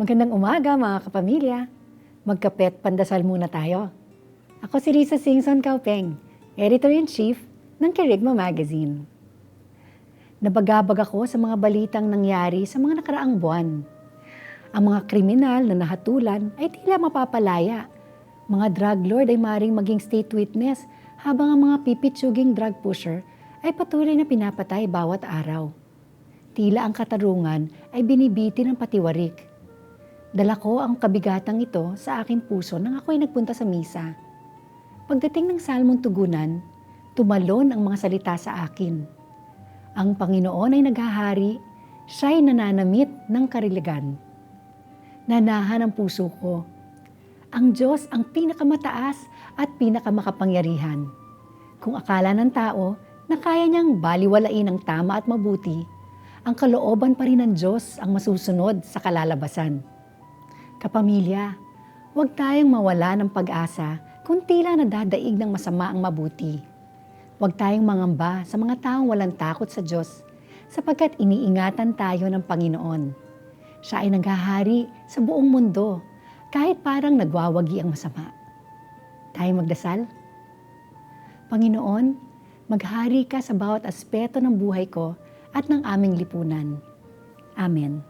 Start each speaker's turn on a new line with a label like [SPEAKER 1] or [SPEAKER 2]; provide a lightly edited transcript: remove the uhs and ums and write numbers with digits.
[SPEAKER 1] Magandang umaga mga kapamilya. Magkapet pandasal muna tayo. Ako si Risa Singson Kaupeng, Editor-in-Chief ng Kerygma Magazine. Nabagabag ako sa mga balitang nangyari sa mga nakaraang buwan. Ang mga kriminal na nahatulan ay tila mapapalaya. Mga drug lord ay maring maging state witness habang ang mga pipitsuging drug pusher ay patuloy na pinapatay bawat araw. Tila ang katarungan ay binibiti ng patiwarik. Dala ko ang kabigatang ito sa aking puso nang ako'y nagpunta sa misa. Pagdating ng salmong tugunan, tumalon ang mga salita sa akin. Ang Panginoon ay naghahari, siya'y nananamit ng kariligan. Nanahan ang puso ko. Ang Diyos ang pinakamataas at pinakamakapangyarihan. Kung akala ng tao na kaya niyang baliwalain ang tama at mabuti, ang kalooban pa rin ng Diyos ang masusunod sa kalalabasan. Kapamilya, huwag tayong mawala ng pag-asa kung tila nadadaig ng masama ang mabuti. Huwag tayong mangamba sa mga taong walang takot sa Diyos sapagkat iniingatan tayo ng Panginoon. Siya ay naghahari sa buong mundo kahit parang nagwawagi ang masama. Tayo magdasal? Panginoon, maghari ka sa bawat aspeto ng buhay ko at ng aming lipunan. Amen.